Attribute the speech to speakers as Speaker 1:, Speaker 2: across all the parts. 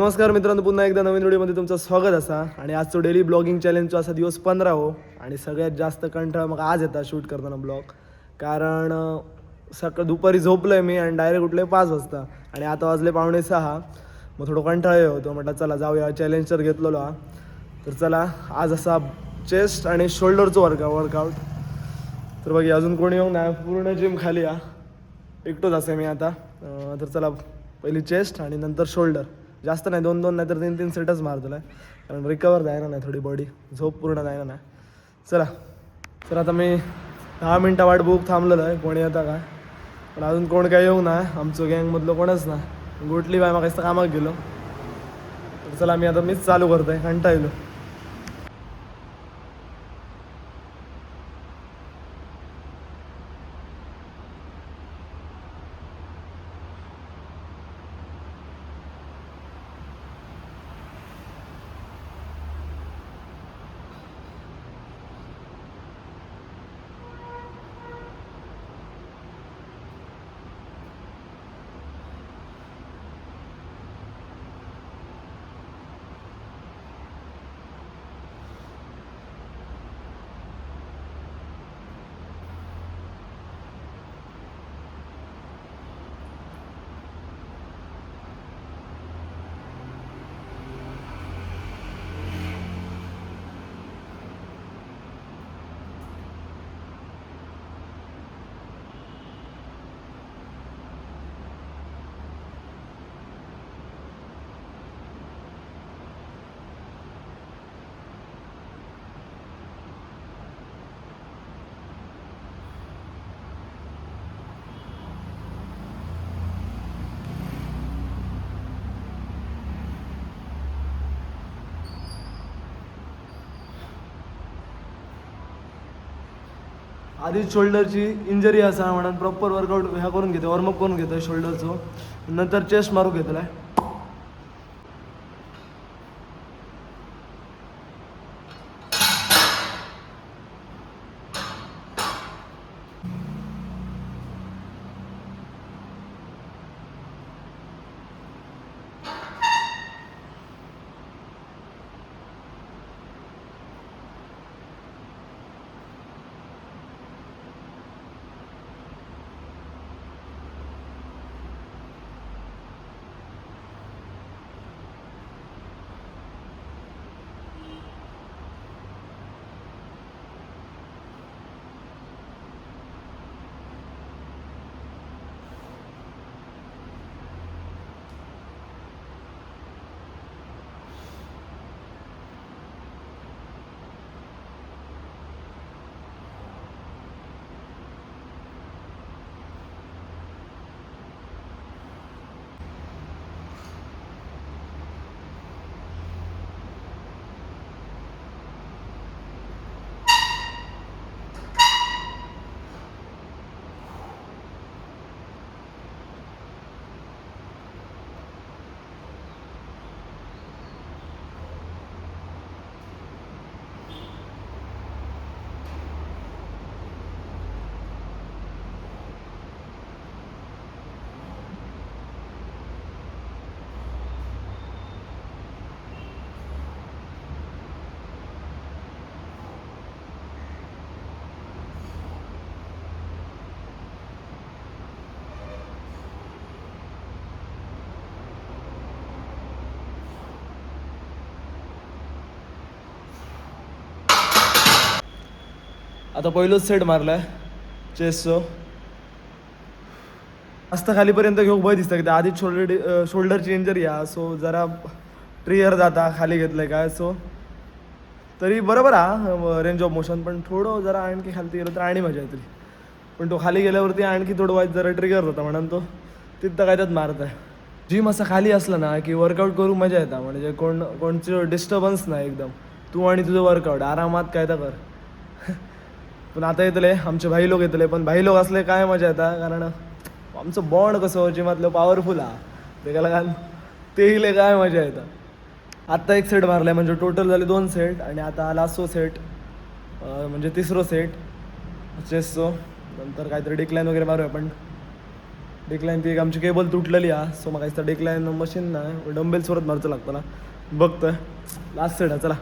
Speaker 1: नमस्कार मित्रांनो, पुन्हा एकदा नवीन व्हिडिओमध्ये तुमचं स्वागत असा. आणि आजचं डेली ब्लॉगिंग चॅलेंजचा असा दिवस 15 हो. आणि सगळ्यात जास्त कंटाळा मग आज येतात शूट करताना ब्लॉग. कारण दुपारी झोपलो आहे मी आणि डायरेक्ट उठलो 5 वाजता आणि आता वाजले 5:45. मग थोडं कंटाळा होतो. म्हटलं चला जाऊया, चॅलेंज तर घेतलेलो हा. तर चला आज असा चेस्ट आणि शोल्डरचं वर्कआउट. तर बघा अजून कोणी येऊ नाही, पूर्ण जिम खाली हा. एकटोच असे मी आता. तर चला पहिली चेस्ट आणि नंतर शोल्डर. जास्त नाही, 2-2 नाही तर 3-3 सेटच मारतो आहे. कारण रिकवर जायना नाही, थोडी बॉडी झोप पूर्ण जायना नाही. चला तर आता मी 10 मिनटं वाट बुक थांबलेलं आहे, कोणी येतं काय. पण अजून कोण काय येऊ ना, आमचं गँगमधलं कोणच ना. गोटली बाय मग कसं कामात गेलो. तर चला मीच चालू करतो आहे, कंटाळलो. आधीच शोल्डरची इंजरी असा म्हणून प्रॉपर वर्कआउट ह्या करून घेतो, वॉर्मअप करून घेतो शोल्डरचं. नंतर चेस्ट मारू घेतला आहे. आता पहिलंच सेट मारलाय चेस्टचं. जास्त खालीपर्यंत घेऊ भय दिसतं की आधीच शोल्डरची इंजरी आहे. सो जरा ट्रियर जाता खाली घेतलंय काय. सो तरी बरोबर हा रेंज ऑफ मोशन, पण थोडं जरा आणखी खाली गेलं तर आणि मजा येते. पण तो खाली गेल्यावरती आणखी थोडं वाईट जरा ट्रिगर होता म्हणून तो तिथं काय त्यात मारत आहे. जिम असं खाली असलं ना की वर्कआउट करू मजा येतं. म्हणजे कोणचं डिस्टर्बन्स नाही, एकदम तू आणि तुझं वर्कआउट आरामात काय तर कर. पण आता येतले आमचे भाई लोक येतले, पण भाई लोक असले काय मजा येतात. कारण आमचं बॉन्ड कसं जिमातलं पॉवरफुल हा. ते तेही काय मजा येतं. आत्ता एक सेट मारला आहे, म्हणजे टोटल झाले 2 सेट. आणि आता लास्टो सेट म्हणजे तिसरं सेट चेस्टचं. नंतर काहीतरी डिक्लाईन वगैरे मारूया. पण डेकलाईन ती एक आमची केबल तुटलेली हा. सो मग इथं डेकलाईन मशीन ना डंबेल सोबत मारचं लागतं ना. बघतोय लास्ट सेट चला.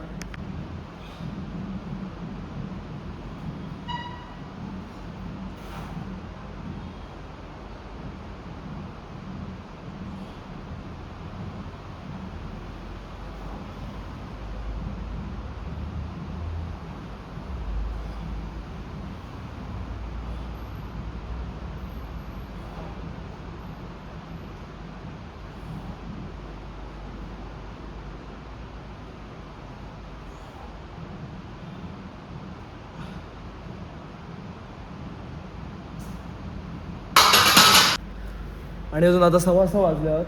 Speaker 1: आणि अजून आता 6:15 वाजले आहोत.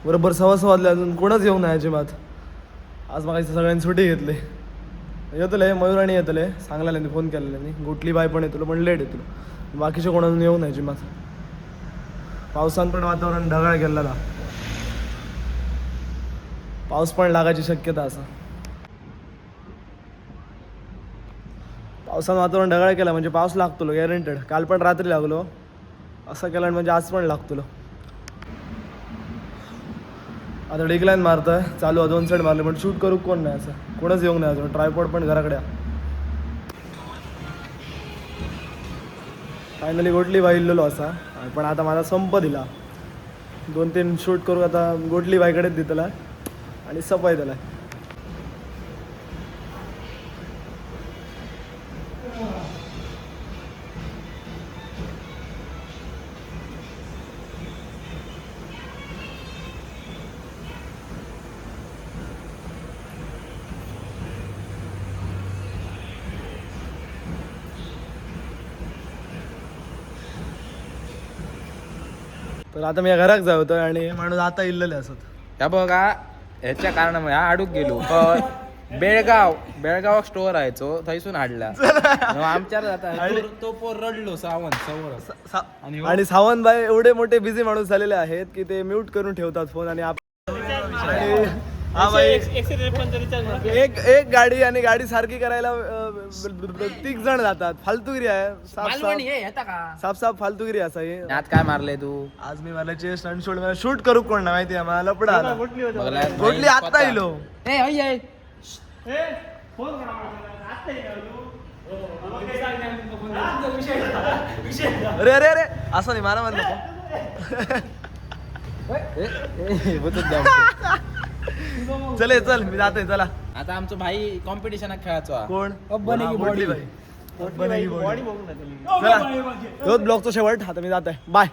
Speaker 1: बरोबर 6:15 वाजले अजून कोणच येऊ नाही अजिबात. आज मग सगळ्यांनी सुट्टी घेतली. येतले मयूराणी येतले सांगलेल्यांनी फोन केलेल्यांनी. गोटली बाय पण येतलो पण लेट येतलो. बाकीचे कोणाजून येऊ नाही अजिबात. पावसान पण वातावरण ढगाळ गेलेला. पाऊस पण लागायची शक्यता असं. पावसानं वातावरण ढगाळ केलं म्हणजे पाऊस लागतो गॅरंटेड. काल पण रात्री लागलो असं केलं म्हणजे आज पण लागतो. आता डेकलाईन मारतोय चालू आहे 2 सेट मारले पण शूट करू कोण नाही असं. कोणच येऊ नाही अजून. ट्रायपॉड पण घराकडे. फायनली गोटली बाईलेलो असा पण आता माझा संप दिला. 2-3 शूट करू आता गोटली बाईकडेच दितला आणि सफाई दिला. तर आता मी घराक जावतोय आणि माणूस आता इल्लेले असत.
Speaker 2: या बघा ह्याच्या कारणामुळे हा आडूक गेलो पण बेळगाव स्टोअर आहे तो थंयसून हाडला आमच्या तो पोर रडलो सावंत
Speaker 1: आणि सावंतबाई एवढे मोठे बिझी माणूस झालेले आहेत की ते म्यूट करून ठेवतात फोन. आणि हा भाई एक गाडी आणि गाडी सारखी करायला 3 जण जातात. फालतूगिरी आहे. साफ फालतूगिरी असा हे.
Speaker 2: आज काय मारले तू?
Speaker 1: आज मी मला चेस्ट आणि शोल्डर मला शूट करू कोण ना माहिती आहे मला लपडा आला. गोटली आत्ता येलो. अरे अरे अरे असं नाही मला म्हणलं. चल मी जातोय चला.
Speaker 2: आता आमचं भाई कॉम्पिटिशन खेळायचो.
Speaker 1: कोण?
Speaker 2: बॉडी
Speaker 1: चला ब्लॉगचा शेवट आता मी जातोय. बाय.